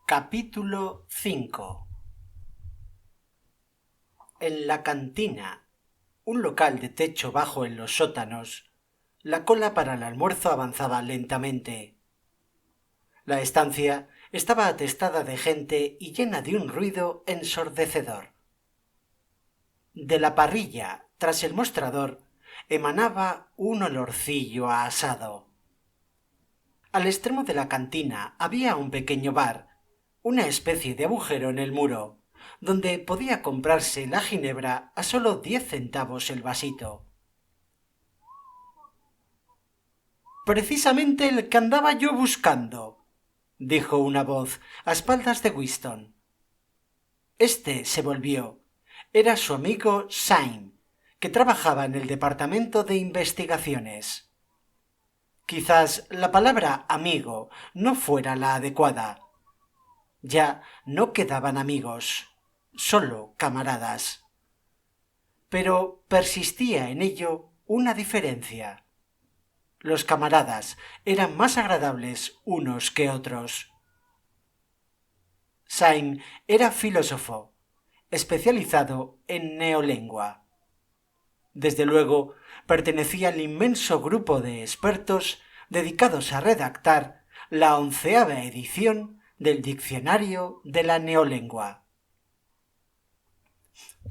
Capítulo 5. En la cantina, un local de techo bajo en los sótanos, la cola para el almuerzo avanzaba lentamente. La estancia estaba atestada de gente y llena de un ruido ensordecedor. De la parrilla, tras el mostrador, emanaba un olorcillo a asado. Al extremo de la cantina había un pequeño bar, una especie de agujero en el muro, donde podía comprarse la ginebra a solo 10 centavos el vasito. «Precisamente el que andaba yo buscando», dijo una voz a espaldas de Winston. Este se volvió. Era su amigo Syme, que trabajaba en el departamento de investigaciones. Quizás la palabra amigo no fuera la adecuada. Ya no quedaban amigos, solo camaradas. Pero persistía en ello una diferencia. Los camaradas eran más agradables unos que otros. Syme era filósofo, especializado en neolengua. Desde luego, pertenecía al inmenso grupo de expertos dedicados a redactar la 11ª edición del Diccionario de la Neolengua.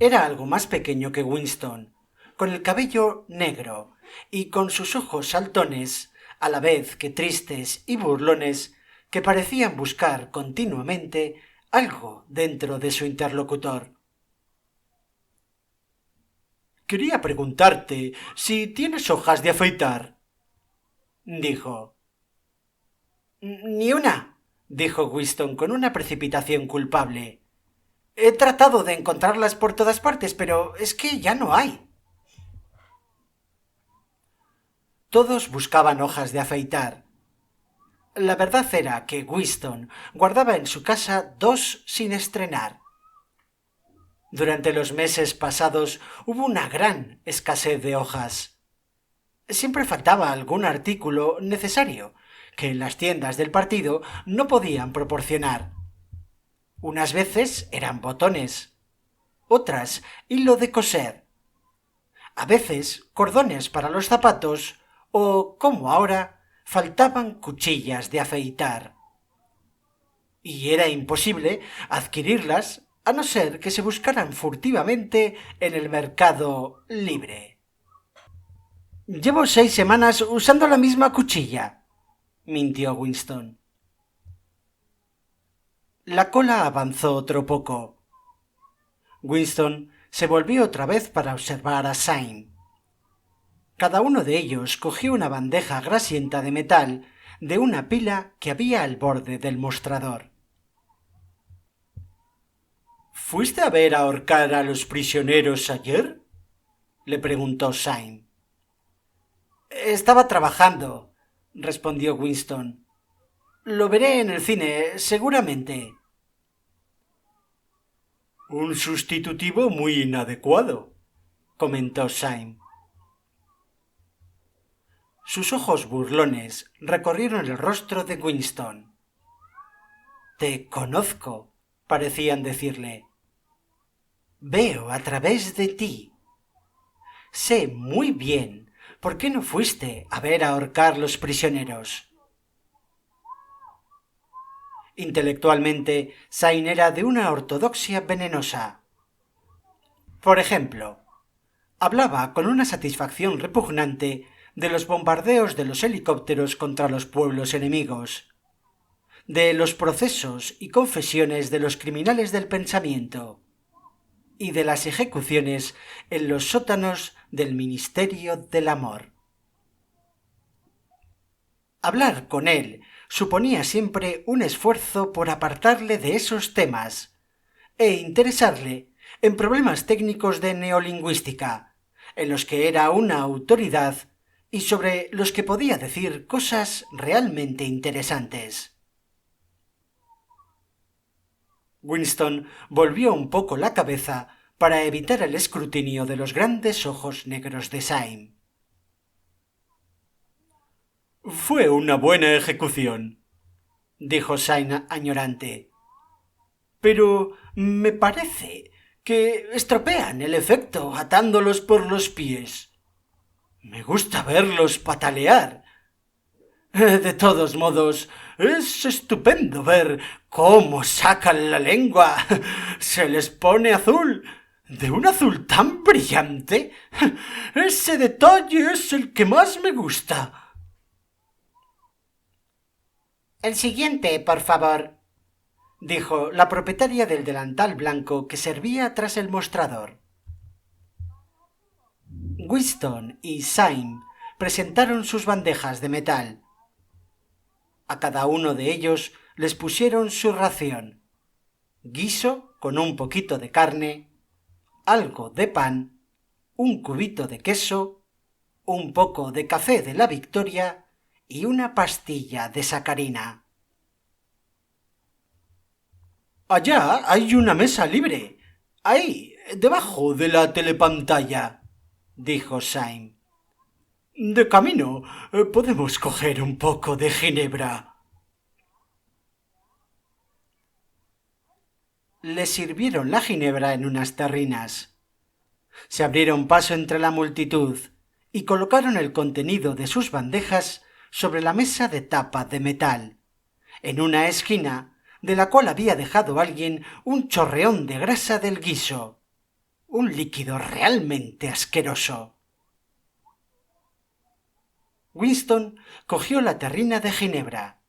Era algo más pequeño que Winston, con el cabello negro y con sus ojos saltones, a la vez que tristes y burlones, que parecían buscar continuamente algo dentro de su interlocutor. «Quería preguntarte si tienes hojas de afeitar», dijo. «Ni una», dijo Winston con una precipitación culpable. «He tratado de encontrarlas por todas partes, pero es que ya no hay». Todos buscaban hojas de afeitar. La verdad era que Winston guardaba en su casa 2 sin estrenar. Durante los meses pasados hubo una gran escasez de hojas. Siempre faltaba algún artículo necesario que las tiendas del partido no podían proporcionar. Unas veces eran botones, otras hilo de coser, a veces cordones para los zapatos o, como ahora, faltaban cuchillas de afeitar. Y era imposible adquirirlas a no ser que se buscaran furtivamente en el mercado libre. «Llevo 6 semanas usando la misma cuchilla», mintió Winston. La cola avanzó otro poco. Winston se volvió otra vez para observar a Syme. Cada uno de ellos cogió una bandeja grasienta de metal de una pila que había al borde del mostrador. «¿Fuiste a ver ahorcar a los prisioneros ayer?», le preguntó Syme. «Estaba trabajando», respondió Winston. «Lo veré en el cine, seguramente». «Un sustitutivo muy inadecuado», comentó Syme. Sus ojos burlones recorrieron el rostro de Winston. «Te conozco», parecían decirle. «Veo a través de ti. Sé muy bien por qué no fuiste a ver ahorcar los prisioneros». Intelectualmente, Syme era de una ortodoxia venenosa. Por ejemplo, hablaba con una satisfacción repugnante de los bombardeos de los helicópteros contra los pueblos enemigos, de los procesos y confesiones de los criminales del pensamiento y de las ejecuciones en los sótanos del Ministerio del Amor. Hablar con él suponía siempre un esfuerzo por apartarle de esos temas e interesarle en problemas técnicos de neolingüística, en los que era una autoridad y sobre los que podía decir cosas realmente interesantes. Winston volvió un poco la cabeza para evitar el escrutinio de los grandes ojos negros de Syme. «Fue una buena ejecución», dijo Syme añorante. pero me parece que estropean el efecto atándolos por los pies. Me gusta verlos patalear. De todos modos, es estupendo ver cómo sacan la lengua. Se les pone azul, de un azul tan brillante. Ese detalle es el que más me gusta. El siguiente, por favor, dijo la propietaria del delantal blanco que servía tras el mostrador. Winston y Syme presentaron sus bandejas de metal. A cada uno de ellos les pusieron su ración: guiso con un poquito de carne, algo de pan, un cubito de queso, un poco de café de la Victoria y una pastilla de sacarina. Allá hay una mesa libre, ahí, debajo de la telepantalla, dijo Syme. De camino podemos coger un poco de ginebra. Le sirvieron la ginebra en unas terrinas. Se abrieron paso entre la multitud y colocaron el contenido de sus bandejas sobre la mesa de tapa de metal, en una esquina de la cual había dejado alguien un chorreón de grasa del guiso, un líquido realmente asqueroso. Winston cogió la terrina de ginebra,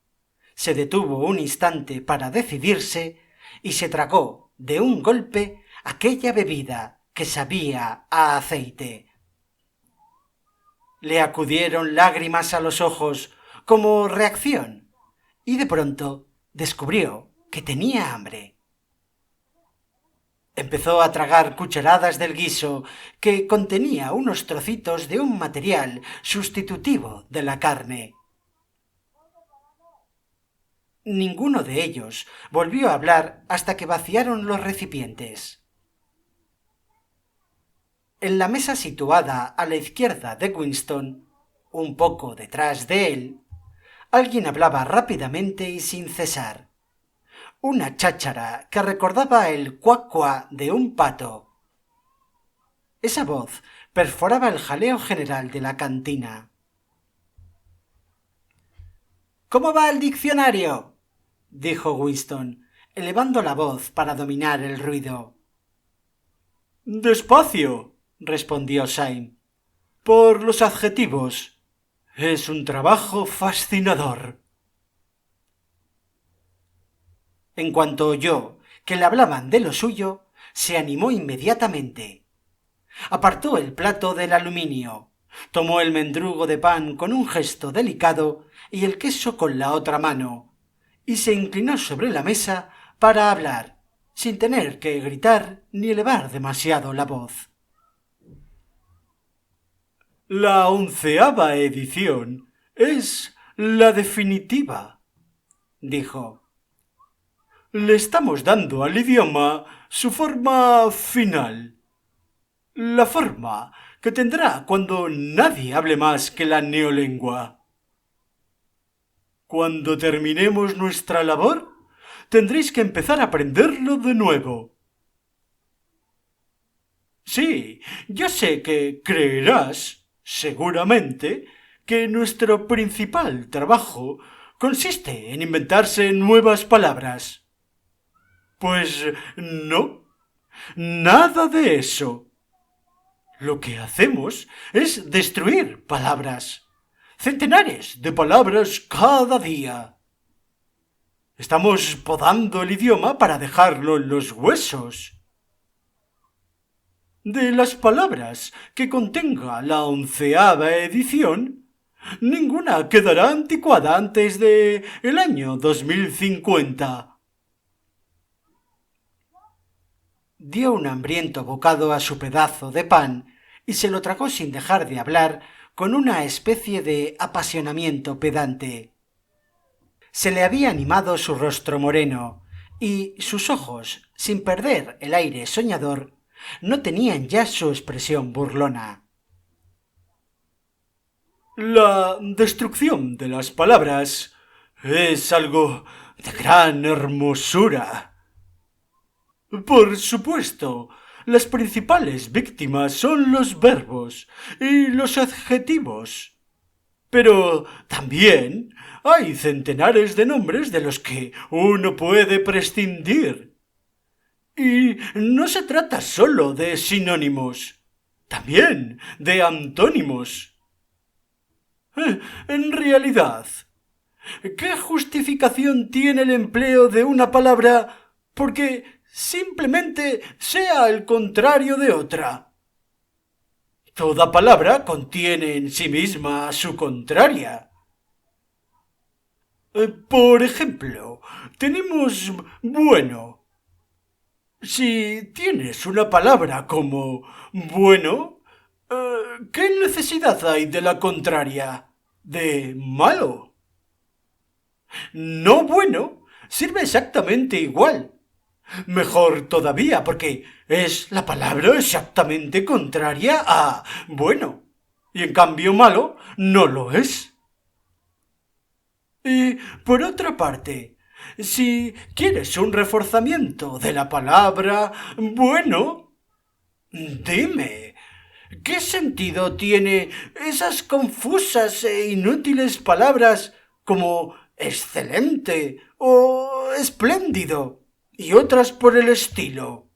se detuvo un instante para decidirse y se tragó de un golpe aquella bebida que sabía a aceite. Le acudieron lágrimas a los ojos como reacción y de pronto descubrió que tenía hambre. Empezó a tragar cucharadas del guiso que contenía unos trocitos de un material sustitutivo de la carne. Ninguno de ellos volvió a hablar hasta que vaciaron los recipientes. En la mesa situada a la izquierda de Winston, un poco detrás de él, alguien hablaba rápidamente y sin cesar. Una cháchara que recordaba el cuac-cuá de un pato. Esa voz perforaba el jaleo general de la cantina. —¿Cómo va el diccionario? —dijo Winston, elevando la voz para dominar el ruido. —Despacio —respondió Syme—, por los adjetivos. Es un trabajo fascinador. En cuanto oyó que le hablaban de lo suyo, se animó inmediatamente. Apartó el plato del aluminio, tomó el mendrugo de pan con un gesto delicado y el queso con la otra mano, y se inclinó sobre la mesa para hablar, sin tener que gritar ni elevar demasiado la voz. La 11ª edición es la definitiva, dijo. Le estamos dando al idioma su forma final, la forma que tendrá cuando nadie hable más que la neolengua. Cuando terminemos nuestra labor, tendréis que empezar a aprenderlo de nuevo. Sí, yo sé que creerás, seguramente, que nuestro principal trabajo consiste en inventarse nuevas palabras. Pues no, nada de eso. Lo que hacemos es destruir palabras, centenares de palabras cada día. Estamos podando el idioma para dejarlo en los huesos. De las palabras que contenga la 11ª edición, ninguna quedará anticuada antes de el año 2050. Dio un hambriento bocado a su pedazo de pan y se lo tragó sin dejar de hablar, con una especie de apasionamiento pedante. Se le había animado su rostro moreno, y sus ojos, sin perder el aire soñador, no tenían ya su expresión burlona. La destrucción de las palabras es algo de gran hermosura, Por supuesto, las principales víctimas son los verbos y los adjetivos. Pero también hay centenares de nombres de los que uno puede prescindir. Y no se trata solo de sinónimos, también de antónimos. En realidad, ¿qué justificación tiene el empleo de una palabra porque simplemente sea el contrario de otra? Toda palabra contiene en sí misma su contraria. Por ejemplo, tenemos bueno. Si tienes una palabra como bueno, ¿qué necesidad hay de la contraria, de malo? No bueno sirve exactamente igual. Mejor todavía, porque es la palabra exactamente contraria a bueno, y en cambio malo no lo es. Y por otra parte, si quieres un reforzamiento de la palabra bueno, dime, ¿qué sentido tiene esas confusas e inútiles palabras como excelente o espléndido y otras por el estilo?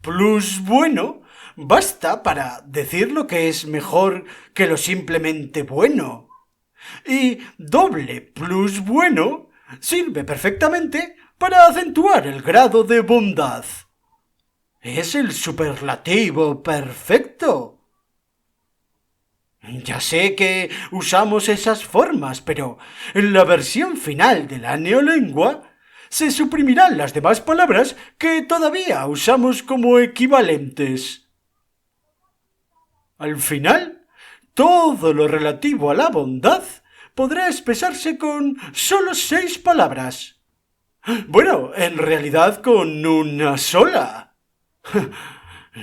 Plus bueno basta para decir lo que es mejor que lo simplemente bueno. Y doble plus bueno sirve perfectamente para acentuar el grado de bondad. Es el superlativo perfecto. Ya sé que usamos esas formas, pero en la versión final de la neolengua se suprimirán las demás palabras que todavía usamos como equivalentes. Al final, todo lo relativo a la bondad podrá expresarse con solo 6 palabras. Bueno, en realidad con una sola.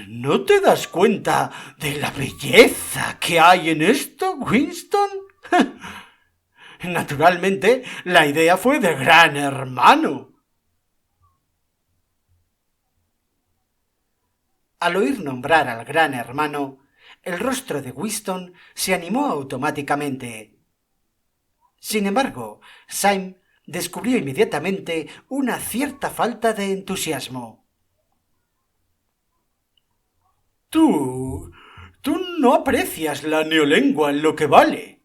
¿No te das cuenta de la belleza que hay en esto, Winston? Naturalmente, la idea fue de Gran Hermano. Al oír nombrar al Gran Hermano, el rostro de Winston se animó automáticamente. Sin embargo, Syme descubrió inmediatamente una cierta falta de entusiasmo. Tú no aprecias la neolengua en lo que vale,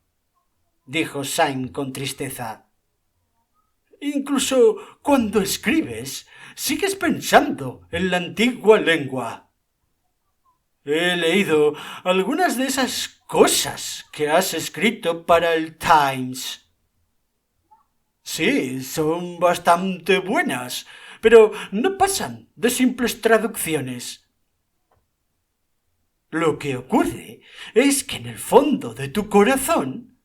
dijo Syme con tristeza. Incluso cuando escribes, sigues pensando en la antigua lengua. He leído algunas de esas cosas que has escrito para el Times. Sí, son bastante buenas, pero no pasan de simples traducciones. Lo que ocurre es que en el fondo de tu corazón,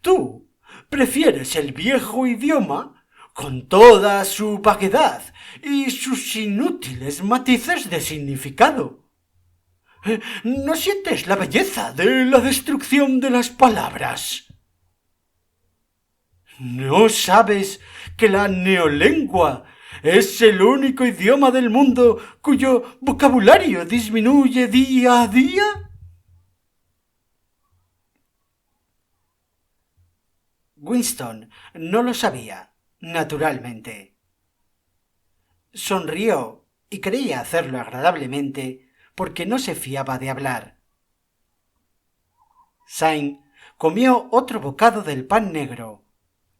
tú prefieres el viejo idioma con toda su vaguedad y sus inútiles matices de significado. ¿No sientes la belleza de la destrucción de las palabras? ¿No sabes que la neolengua es el único idioma del mundo cuyo vocabulario disminuye día a día? Winston no lo sabía, naturalmente. Sonrió y creía hacerlo agradablemente porque no se fiaba de hablar. Syme comió otro bocado del pan negro,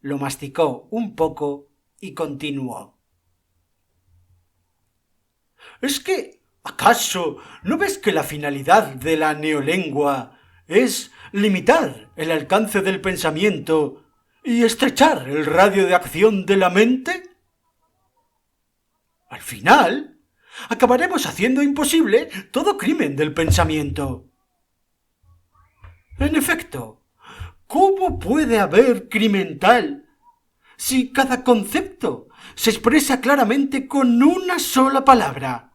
lo masticó un poco y continuó. ¿Es que acaso no ves que la finalidad de la neolengua es limitar el alcance del pensamiento y estrechar el radio de acción de la mente? Al final, acabaremos haciendo imposible todo crimen del pensamiento. En efecto, ¿cómo puede haber crimen tal si cada concepto se expresa claramente con una sola palabra?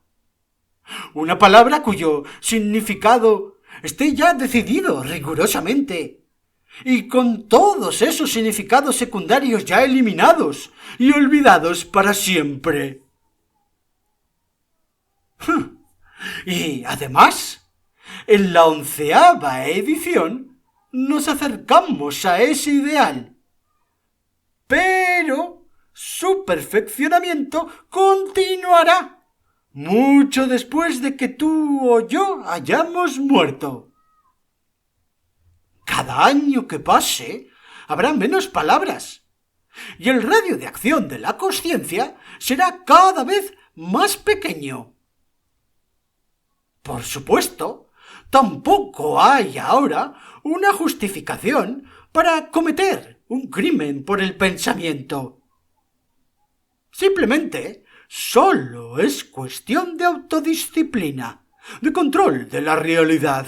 Una palabra cuyo significado esté ya decidido rigurosamente, y con todos esos significados secundarios ya eliminados y olvidados para siempre. Y además, en la 11ª edición nos acercamos a ese ideal. Pero su perfeccionamiento continuará mucho después de que tú o yo hayamos muerto. Cada año que pase habrá menos palabras y el radio de acción de la consciencia será cada vez más pequeño. Por supuesto, tampoco hay ahora una justificación para cometer un crimen por el pensamiento. Simplemente, solo es cuestión de autodisciplina, de control de la realidad.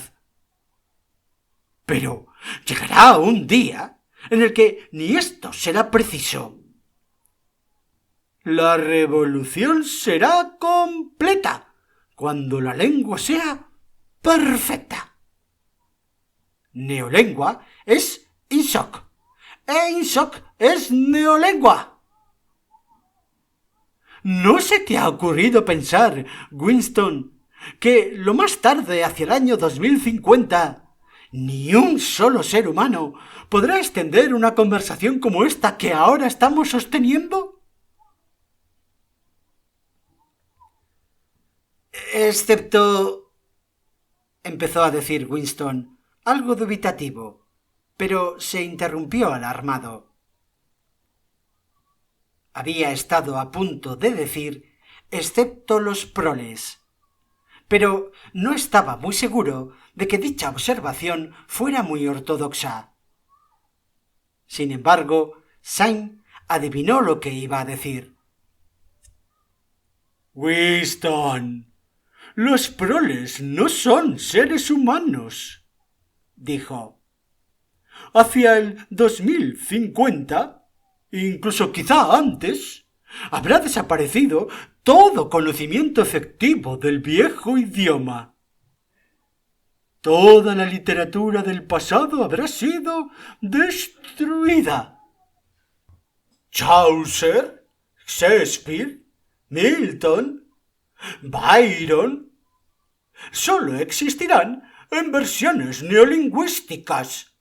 Pero llegará un día en el que ni esto será preciso. La revolución será completa cuando la lengua sea perfecta. Neolengua es INSOC, e INSOC es neolengua. ¿No se te ha ocurrido pensar, Winston, que lo más tarde hacia el año 2050 ni un solo ser humano podrá extender una conversación como esta que ahora estamos sosteniendo? Excepto... empezó a decir Winston, algo dubitativo, pero se interrumpió alarmado. Había estado a punto de decir excepto los proles, pero no estaba muy seguro de que dicha observación fuera muy ortodoxa. Sin embargo, Syme adivinó lo que iba a decir. Winston, los proles no son seres humanos, dijo. Hacia el 2050, incluso quizá antes, habrá desaparecido todo conocimiento efectivo del viejo idioma. Toda la literatura del pasado habrá sido destruida. Chaucer, Shakespeare, Milton, Byron, solo existirán en versiones neolingüísticas,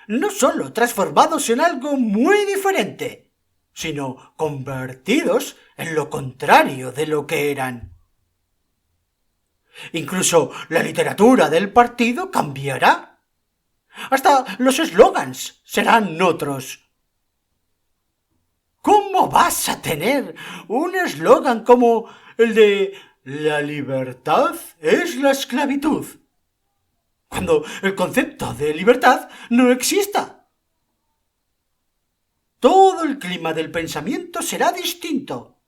no solo transformados en algo muy diferente, sino convertidos en lo contrario de lo que eran. Incluso la literatura del partido cambiará. Hasta los eslogans serán otros. ¿Cómo vas a tener un eslogan como el de «La libertad es la esclavitud», cuando el concepto de libertad no exista? Todo el clima del pensamiento será distinto.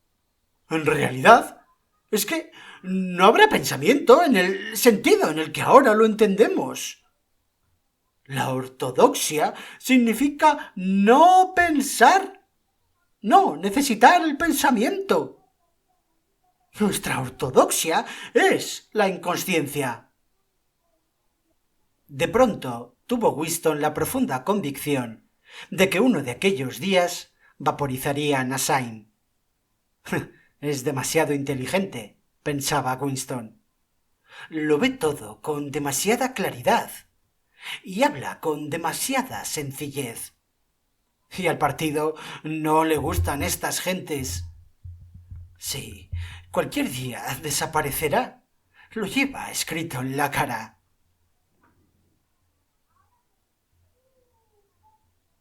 En realidad, es que no habrá pensamiento en el sentido en el que ahora lo entendemos. La ortodoxia significa no pensar, no necesitar el pensamiento. Nuestra ortodoxia es la inconsciencia. De pronto tuvo Winston la profunda convicción de que uno de aquellos días vaporizarían a Syme. Es demasiado inteligente, pensaba Winston. Lo ve todo con demasiada claridad y habla con demasiada sencillez. Y al partido no le gustan estas gentes. Sí, cualquier día desaparecerá. Lo lleva escrito en la cara.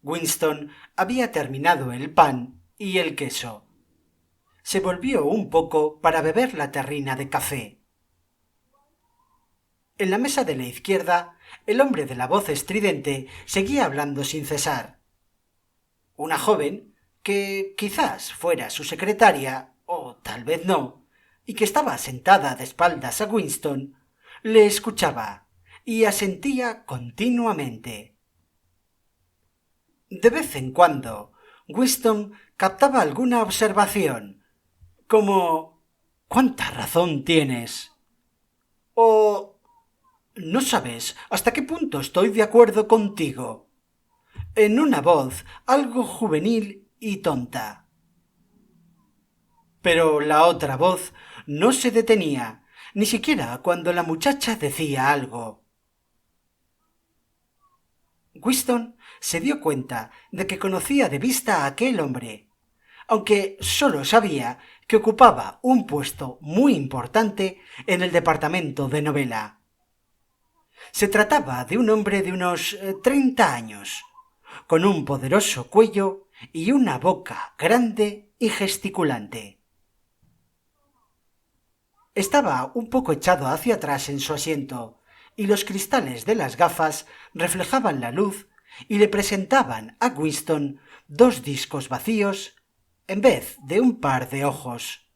Winston había terminado el pan y el queso. Se volvió un poco para beber la terrina de café. En la mesa de la izquierda, el hombre de la voz estridente seguía hablando sin cesar. Una joven, que quizás fuera su secretaria, o tal vez no, y que estaba sentada de espaldas a Winston, le escuchaba y asentía continuamente. De vez en cuando, Winston captaba alguna observación, como «¿Cuánta razón tienes?» o «¿No sabes hasta qué punto estoy de acuerdo contigo?» en una voz algo juvenil y tonta. Pero la otra voz no se detenía ni siquiera cuando la muchacha decía algo. Winston se dio cuenta de que conocía de vista a aquel hombre, aunque sólo sabía que ocupaba un puesto muy importante en el departamento de novela. Se trataba de un hombre de unos 30 años, con un poderoso cuello y una boca grande y gesticulante. Estaba un poco echado hacia atrás en su asiento, y los cristales de las gafas reflejaban la luz y le presentaban a Winston dos discos vacíos en vez de un par de ojos.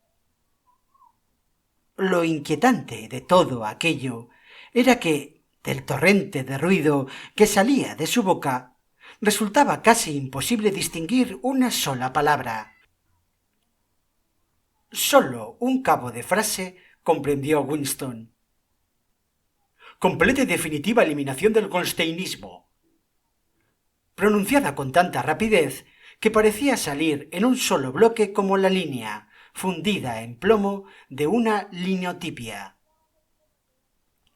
Lo inquietante de todo aquello era que, del torrente de ruido que salía de su boca, resultaba casi imposible distinguir una sola palabra. Sólo un cabo de frase comprendió Winston. Completa y definitiva eliminación del goldsteinismo, pronunciada con tanta rapidez que parecía salir en un solo bloque como la línea, fundida en plomo, de una linotipia.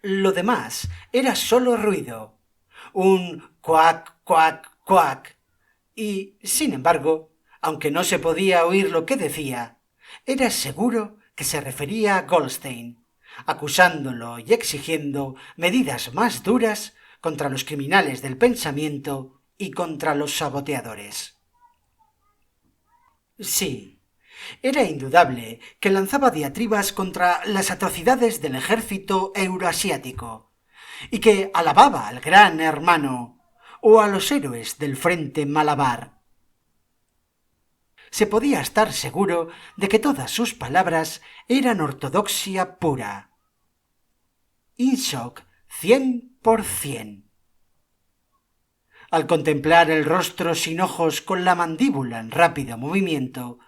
Lo demás era solo ruido, un cuac, cuac, cuac, y, sin embargo, aunque no se podía oír lo que decía, era seguro que se refería a Goldstein, acusándolo y exigiendo medidas más duras contra los criminales del pensamiento y contra los saboteadores. Sí, era indudable que lanzaba diatribas contra las atrocidades del ejército euroasiático, y que alababa al Gran Hermano o a los héroes del frente Malabar. Se podía estar seguro de que todas sus palabras eran ortodoxia pura. Ingsoc 100%. Al contemplar el rostro sin ojos con la mandíbula en rápido movimiento,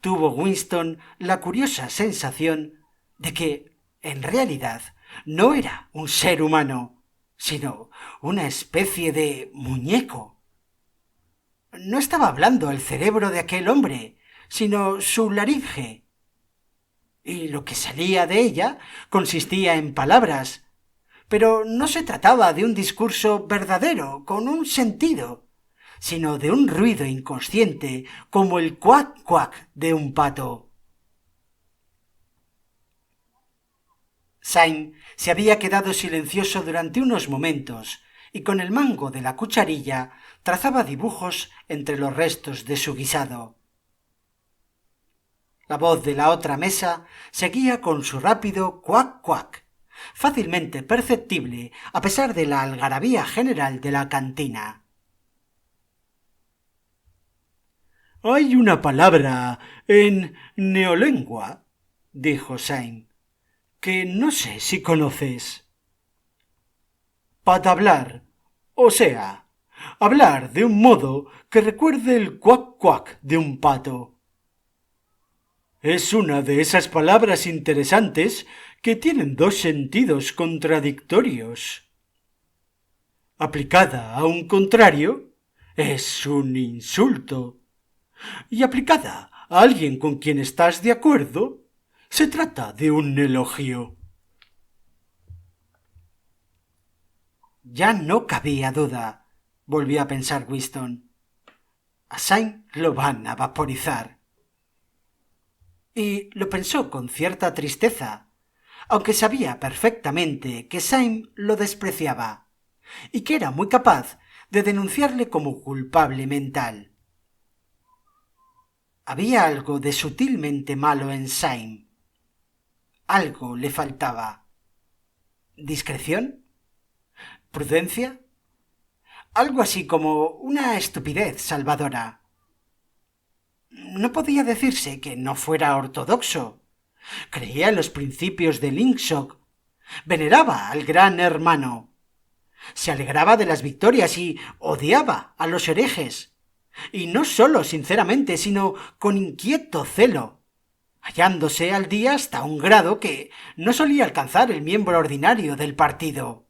tuvo Winston la curiosa sensación de que, en realidad, no era un ser humano, sino una especie de muñeco. No estaba hablando el cerebro de aquel hombre, sino su laringe, y lo que salía de ella consistía en palabras, pero no se trataba de un discurso verdadero, con un sentido, sino de un ruido inconsciente, como el cuac cuac de un pato. Syme se había quedado silencioso durante unos momentos, y con el mango de la cucharilla trazaba dibujos entre los restos de su guisado. La voz de la otra mesa seguía con su rápido cuac cuac, fácilmente perceptible a pesar de la algarabía general de la cantina. «Hay una palabra en neolengua», dijo Syme, «que no sé si conoces». «Patablar, o sea, hablar de un modo que recuerde el cuac cuac de un pato». Es una de esas palabras interesantes que tienen dos sentidos contradictorios. Aplicada a un contrario, es un insulto. Y aplicada a alguien con quien estás de acuerdo, se trata de un elogio. Ya no cabía duda, volvió a pensar Winston. A Syme lo van a vaporizar. Y lo pensó con cierta tristeza, aunque sabía perfectamente que Syme lo despreciaba, y que era muy capaz de denunciarle como culpable mental. Había algo de sutilmente malo en Syme. Algo le faltaba. ¿Discreción? ¿Prudencia? Algo así como una estupidez salvadora. No podía decirse que no fuera ortodoxo. Creía en los principios del Ingsoc. Veneraba al Gran Hermano. Se alegraba de las victorias y odiaba a los herejes. Y no sólo sinceramente, sino con inquieto celo, hallándose al día hasta un grado que no solía alcanzar el miembro ordinario del partido.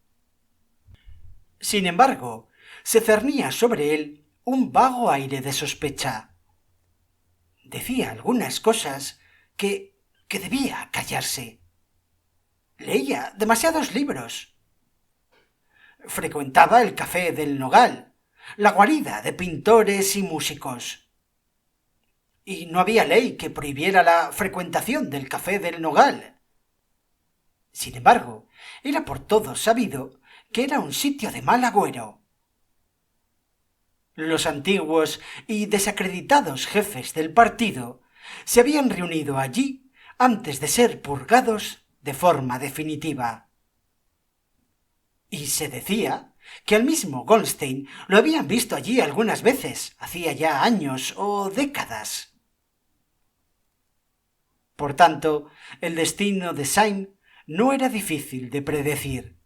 Sin embargo, se cernía sobre él un vago aire de sospecha. Decía algunas cosas que debía callarse. Leía demasiados libros. Frecuentaba el Café del Nogal, la guarida de pintores y músicos. Y no había ley que prohibiera la frecuentación del Café del Nogal. Sin embargo, era por todos sabido que era un sitio de mal agüero. Los antiguos y desacreditados jefes del partido se habían reunido allí antes de ser purgados de forma definitiva. Y se decía que al mismo Goldstein lo habían visto allí algunas veces, hacía ya años o décadas. Por tanto, el destino de Syme no era difícil de predecir.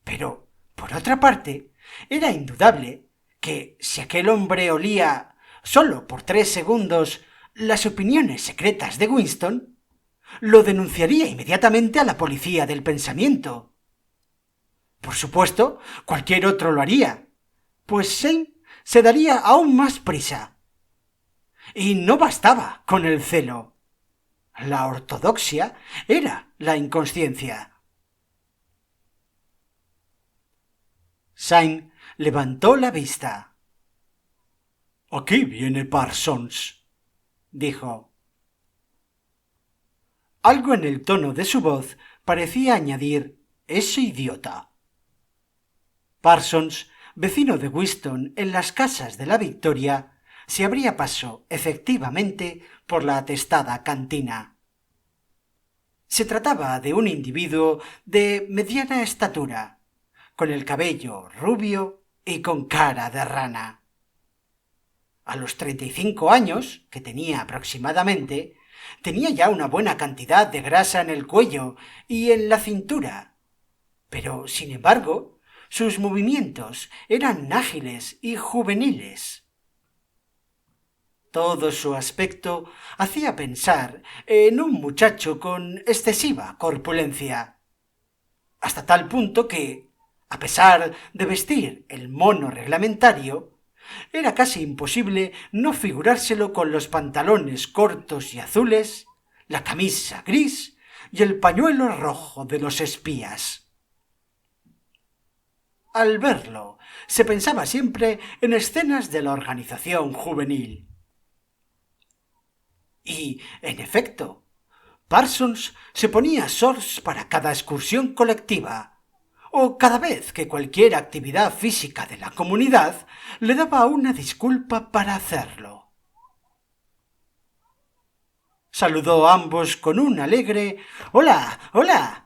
Pero, por otra parte, era indudable que si aquel hombre olía, solo por 3 segundos, las opiniones secretas de Winston, lo denunciaría inmediatamente a la policía del pensamiento. Por supuesto, cualquier otro lo haría, pues Syme se daría aún más prisa. Y no bastaba con el celo. La ortodoxia era la inconsciencia. Syme levantó la vista. «Aquí viene Parsons», dijo. Algo en el tono de su voz parecía añadir «ese idiota». Parsons, vecino de Winston en las casas de la Victoria, se abría paso, efectivamente, por la atestada cantina. Se trataba de un individuo de mediana estatura, con el cabello rubio y con cara de rana. A los 35 años, que tenía aproximadamente, tenía ya una buena cantidad de grasa en el cuello y en la cintura, pero, sin embargo, sus movimientos eran ágiles y juveniles. Todo su aspecto hacía pensar en un muchacho con excesiva corpulencia, hasta tal punto que, a pesar de vestir el mono reglamentario, era casi imposible no figurárselo con los pantalones cortos y azules, la camisa gris y el pañuelo rojo de los espías. Al verlo, se pensaba siempre en escenas de la organización juvenil. Y, en efecto, Parsons se ponía shorts para cada excursión colectiva, o cada vez que cualquier actividad física de la comunidad le daba una disculpa para hacerlo. Saludó a ambos con un alegre «¡Hola! ¡Hola!»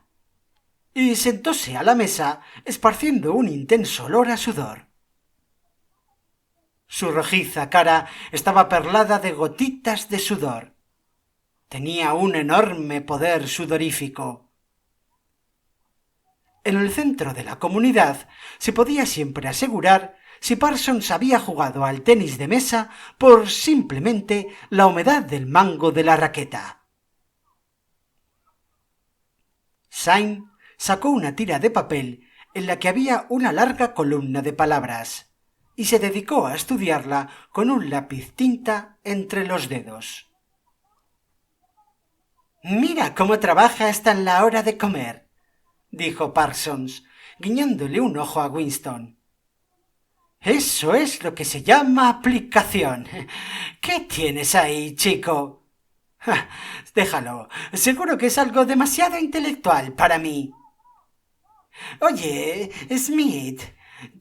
y sentóse a la mesa esparciendo un intenso olor a sudor. Su rojiza cara estaba perlada de gotitas de sudor. Tenía un enorme poder sudorífico. En el centro de la comunidad se podía siempre asegurar si Parsons había jugado al tenis de mesa por simplemente la humedad del mango de la raqueta. Syme sacó una tira de papel en la que había una larga columna de palabras y se dedicó a estudiarla con un lápiz tinta entre los dedos. «Mira cómo trabaja hasta en la hora de comer», dijo Parsons, guiñándole un ojo a Winston. «Eso es lo que se llama aplicación. ¿Qué tienes ahí, chico?» «Déjalo. Seguro que es algo demasiado intelectual para mí». «Oye, Smith,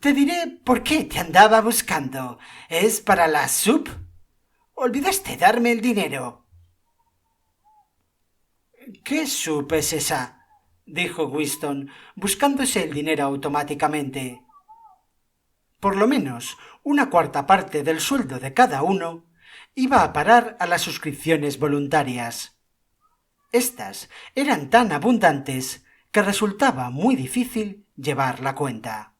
te diré por qué te andaba buscando. ¿Es para la sup? Olvidaste darme el dinero». «¿Qué sup es esa?», dijo Winston, buscándose el dinero automáticamente. Por lo menos una cuarta parte del sueldo de cada uno iba a parar a las suscripciones voluntarias. Estas eran tan abundantes que resultaba muy difícil llevar la cuenta.